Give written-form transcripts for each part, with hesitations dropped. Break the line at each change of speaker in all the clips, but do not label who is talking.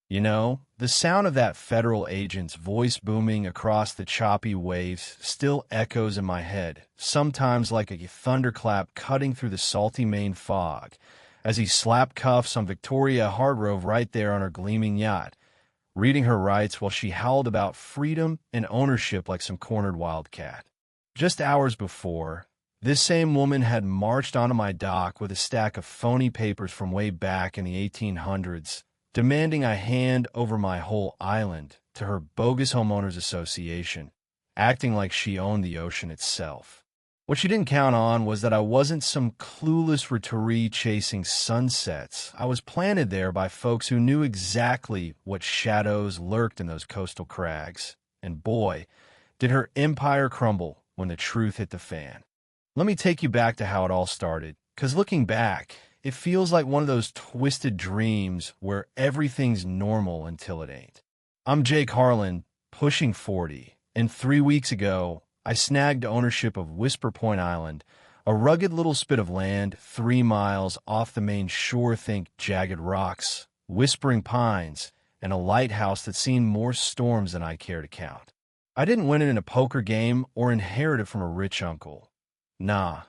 You know, the sound of that federal agent's voice booming across the choppy waves still echoes in my head, sometimes like a thunderclap cutting through the salty Maine fog, as he slapped cuffs on Victoria Hargrove right there on her gleaming yacht, reading her rights while she howled about freedom and ownership like some cornered wildcat. Just hours before, this same woman had marched onto my dock with a stack of phony papers from way back in the 1800s, demanding I hand over my whole island to her bogus homeowners association, acting like she owned the ocean itself. What she didn't count on was that I wasn't some clueless retiree chasing sunsets. I was planted there by folks who knew exactly what shadows lurked in those coastal crags. And boy, did her empire crumble when the truth hit the fan. Let me take you back to how it all started, because looking back, it feels like one of those twisted dreams where everything's normal until it ain't. I'm Jake Harlan, pushing 40, and 3 weeks ago, I snagged ownership of Whisper Point Island, a rugged little spit of land 3 miles off the main shore. Think jagged rocks, whispering pines, and a lighthouse that's seen more storms than I care to count. I didn't win it in a poker game or inherit it from a rich uncle. Nah.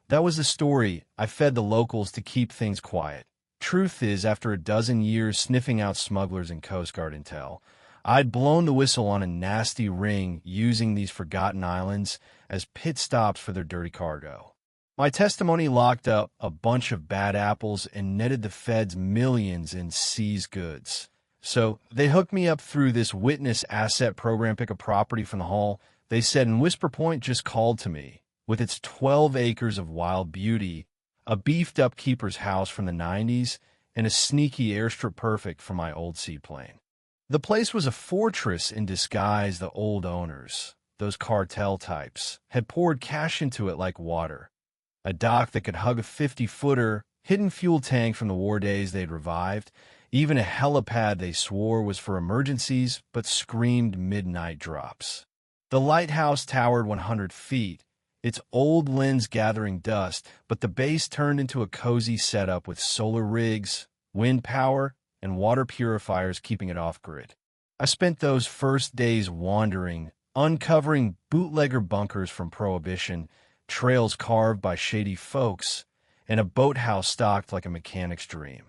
That was the story I fed the locals to keep things quiet. Truth is, after a dozen years sniffing out smugglers and Coast Guard intel, I'd blown the whistle on a nasty ring using these forgotten islands as pit stops for their dirty cargo. My testimony locked up a bunch of bad apples and netted the feds millions in seized goods. So they hooked me up through this witness asset program, pick a property from the hall. They said, and Whisper Point just called to me. With its 12 acres of wild beauty, a beefed-up keeper's house from the 90s, and a sneaky airstrip perfect for my old seaplane. The place was a fortress in disguise. The old owners, those cartel types, had poured cash into it like water. A dock that could hug a 50-footer, hidden fuel tank from the war days they'd revived, even a helipad they swore was for emergencies but screamed midnight drops. The lighthouse towered 100 feet, its old lens gathering dust, but the base turned into a cozy setup with solar rigs, wind power, and water purifiers keeping it off-grid. I spent those first days wandering, uncovering bootlegger bunkers from Prohibition, trails carved by shady folks, and a boathouse stocked like a mechanic's dream.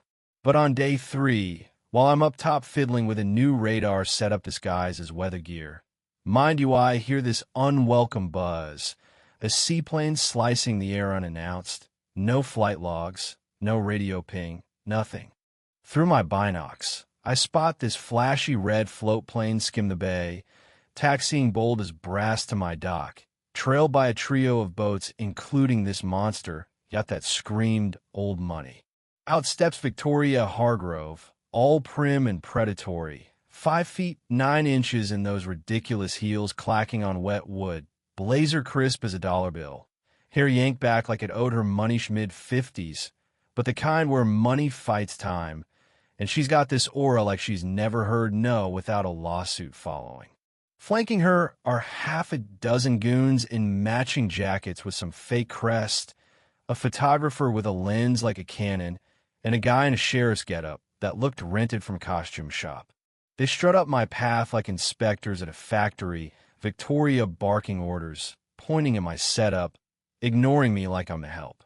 But on day 3, while I'm up top fiddling with a new radar setup disguised as weather gear, mind you, I hear this unwelcome buzz. A seaplane slicing the air unannounced, no flight logs, no radio ping, nothing. Through my binocs, I spot this flashy red float plane skim the bay, taxiing bold as brass to my dock, trailed by a trio of boats including this monster, yet that screamed old money. Out steps Victoria Hargrove, all prim and predatory, 5 feet 9 inches in those ridiculous heels clacking on wet wood, blazer crisp as a dollar bill, hair yanked back like it owed her money-ish mid-50s, but the kind where money fights time, and she's got this aura like she's never heard no without a lawsuit following. Flanking her are half a dozen goons in matching jackets with some fake crest, a photographer with a lens like a Canon, and a guy in a sheriff's getup that looked rented from a costume shop. They strut up my path like inspectors at a factory, Victoria barking orders, pointing at my setup, ignoring me like I'm a help.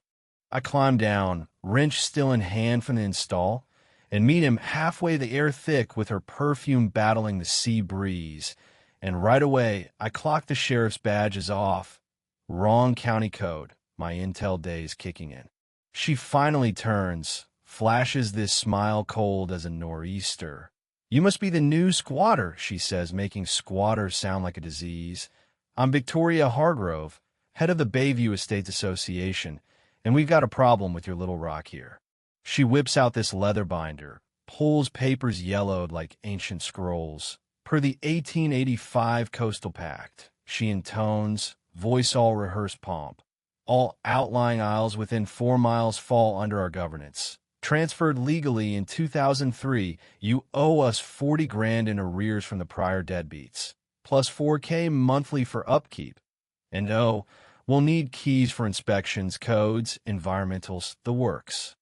I climb down, wrench still in hand from the install, and meet him halfway, the air thick with her perfume battling the sea breeze. And right away, I clock the sheriff's badge as off. Wrong county code, my intel days kicking in. She finally turns, flashes this smile cold as a nor'easter. "You must be the new squatter," she says, making squatter sound like a disease. "I'm Victoria Hargrove, head of the Bayview Estates Association, and we've got a problem with your little rock here." She whips out this leather binder, pulls papers yellowed like ancient scrolls. Per the 1885 Coastal Pact, she intones, voice all rehearsed pomp. All outlying isles within 4 miles fall under our governance. Transferred legally in 2003, you owe us 40 grand in arrears from the prior deadbeats, plus 4K monthly for upkeep. And oh, we'll need keys for inspections, codes, environmentals, the works.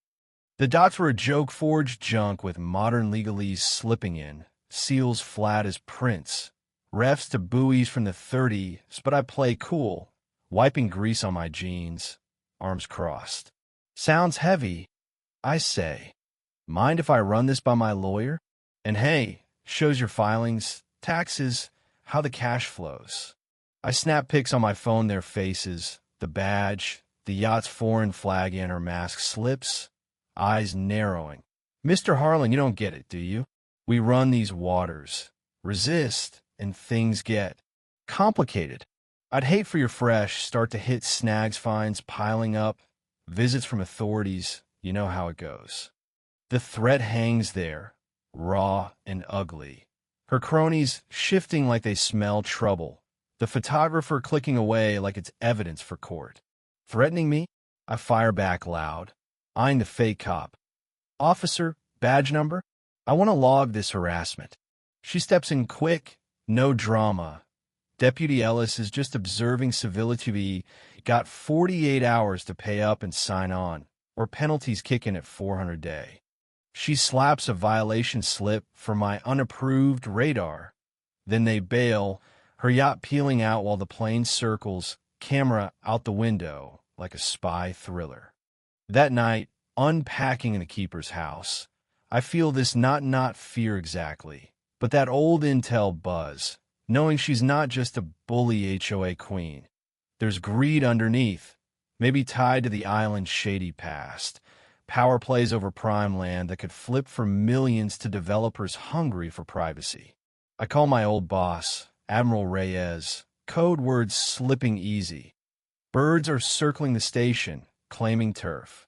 The dots were a joke-forged junk with modern legalese slipping in, seals flat as prints, refs to buoys from the 30s, but I play cool, wiping grease on my jeans, arms crossed. Sounds heavy, I say. Mind if I run this by my lawyer? And hey, shows your filings, taxes, how the cash flows. I snap pics on my phone, their faces, the badge, the yacht's foreign flag and her mask slips, eyes narrowing. Mr. Harlan, you don't get it, do you? We run these waters, resist, and things get complicated. I'd hate for your fresh start to hit snags fines piling up, visits from authorities, you know how it goes. The threat hangs there, raw and ugly. Her cronies shifting like they smell trouble. The photographer clicking away like it's evidence for court. Threatening me? I fire back loud, eyeing the fake cop. Officer, badge number? I want to log this harassment. She steps in quick, no drama. Deputy Ellis is just observing civility. Got 48 hours to pay up and sign on, or penalties kick in at $400 a day. She slaps a violation slip for my unapproved radar. Then they bail, her yacht peeling out while the plane circles, camera out the window like a spy thriller. That night, unpacking in the keeper's house, I feel this not fear exactly, but that old intel buzz, knowing she's not just a bully HOA queen. There's greed underneath, maybe tied to the island's shady past. Power plays over prime land that could flip for millions to developers hungry for privacy. I call my old boss, Admiral Reyes, code words slipping easy. Birds are circling the station, claiming turf.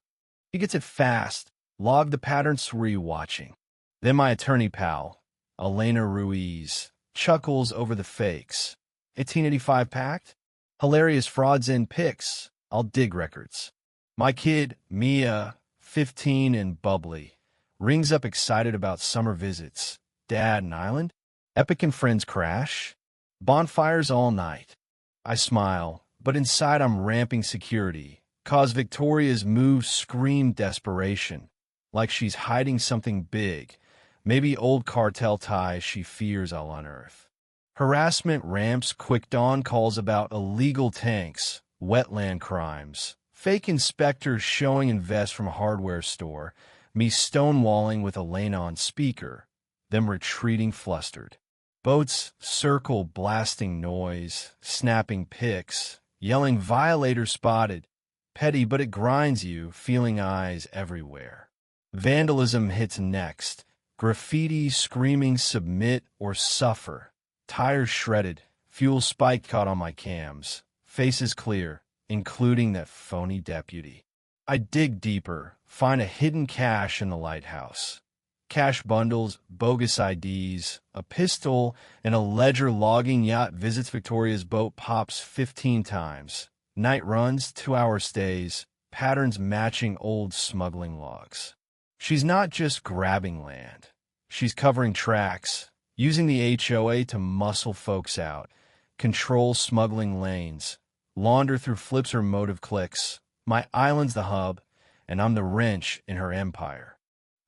He gets it fast, log the patterns watching. Then my attorney pal, Elena Ruiz, chuckles over the fakes. 1885 pact? Hilarious frauds in pics. I'll dig records. My kid, Mia, 15 and bubbly, rings up excited about summer visits. Dad and island? Epic and friends crash? Bonfires all night. I smile, but inside I'm ramping security, cause Victoria's moves scream desperation, like she's hiding something big, maybe old cartel ties she fears I'll unearth. Harassment ramps, quick dawn calls about illegal tanks, wetland crimes, fake inspectors showing invest from a hardware store, me stonewalling with Elena on speaker, them retreating flustered. Boats circle, blasting noise, snapping pics, yelling violator spotted. Petty, but it grinds you, feeling eyes everywhere. Vandalism hits next. Graffiti screaming submit or suffer. Tires shredded, fuel spike caught on my cams. Faces clear, including that phony deputy. I dig deeper, find a hidden cache in the lighthouse. Cash bundles, bogus IDs, a pistol, and a ledger logging yacht visits Victoria's boat pops 15 times. Night runs, 2-hour stays, patterns matching old smuggling logs. She's not just grabbing land. She's covering tracks, using the HOA to muscle folks out, control smuggling lanes, launder through flips her motive clicks. My island's the hub, and I'm the wrench in her empire.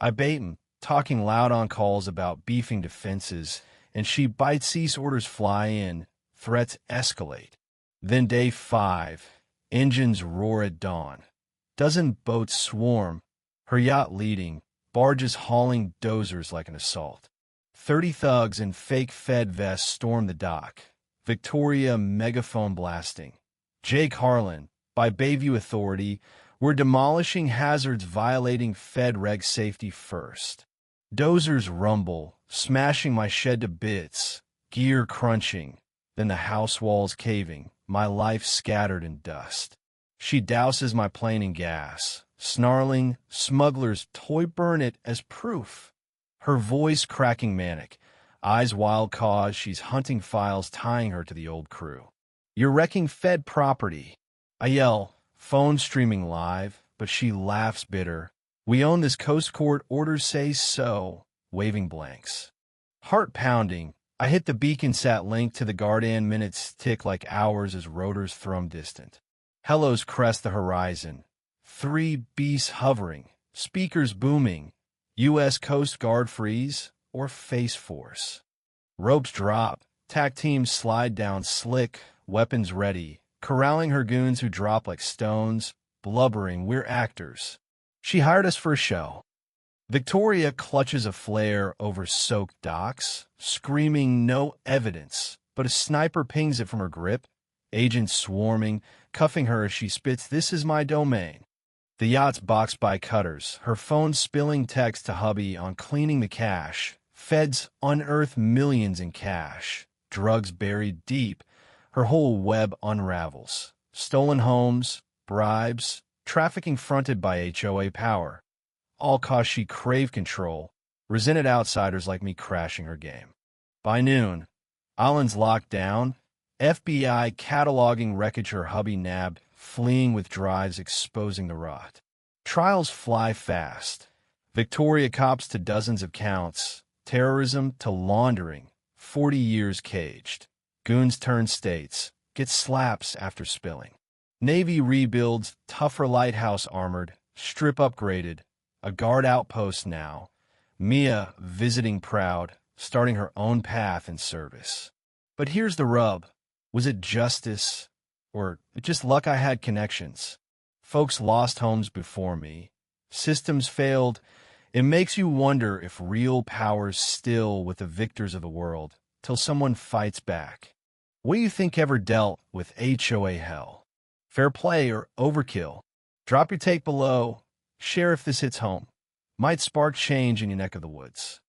I bait 'em, talking loud on calls about beefing defenses, and she bites cease orders fly in, threats escalate. Then day 5, engines roar at dawn. Dozen boats swarm, her yacht leading, barges hauling dozers like an assault. 30 thugs in fake Fed vests storm the dock, Victoria megaphone blasting. Jake Harlan, by Bayview Authority, we're demolishing hazards violating Fed reg safety first. Dozers rumble, smashing my shed to bits, gear crunching, then the house walls caving, my life scattered in dust. She douses my plane in gas, snarling, smugglers toy burn it as proof. Her voice cracking manic, eyes wild cause she's hunting files tying her to the old crew. You're wrecking Fed property. I yell, phone streaming live, but she laughs bitter. We own this Coast Court, orders say so, waving blanks. Heart pounding, I hit the beacon sat link to the Guardian, minutes tick like hours as rotors thrum distant. Hellos crest the horizon. 3 beasts hovering, Speakers booming. U.S. Coast Guard freeze or face force. Ropes drop. TAC teams slide down slick, weapons ready, corralling her goons who drop like stones, blubbering, "We're actors. She hired us for a show." Victoria clutches a flare over soaked docks, screaming no evidence, but a sniper pings it from her grip, agents swarming, cuffing her as she spits, "This is my domain." The yacht's boxed by cutters, her phone spilling text to hubby on cleaning the cache. Feds unearth millions in cash. Drugs buried deep. Her whole web unravels. Stolen homes, bribes, trafficking fronted by HOA power. All cause she crave control. Resented outsiders like me crashing her game. By noon, island's locked down. FBI cataloging wreckage her hubby nabbed, fleeing with drives exposing the rot. Trials fly fast. Victoria cops to dozens of counts. Terrorism to laundering. 40 years caged. Goons turn states. Get slaps after spilling. Navy rebuilds. Tougher lighthouse armored. Strip upgraded. A guard outpost now. Mia visiting proud. Starting her own path in service. But here's the rub. Was it justice? Or just luck I had connections? Folks lost homes before me. Systems failed. It makes you wonder if real power's still with the victors of the world, till someone fights back. What do you think ever dealt with HOA hell? Fair play or overkill? Drop your take below. Share if this hits home. Might spark change in your neck of the woods.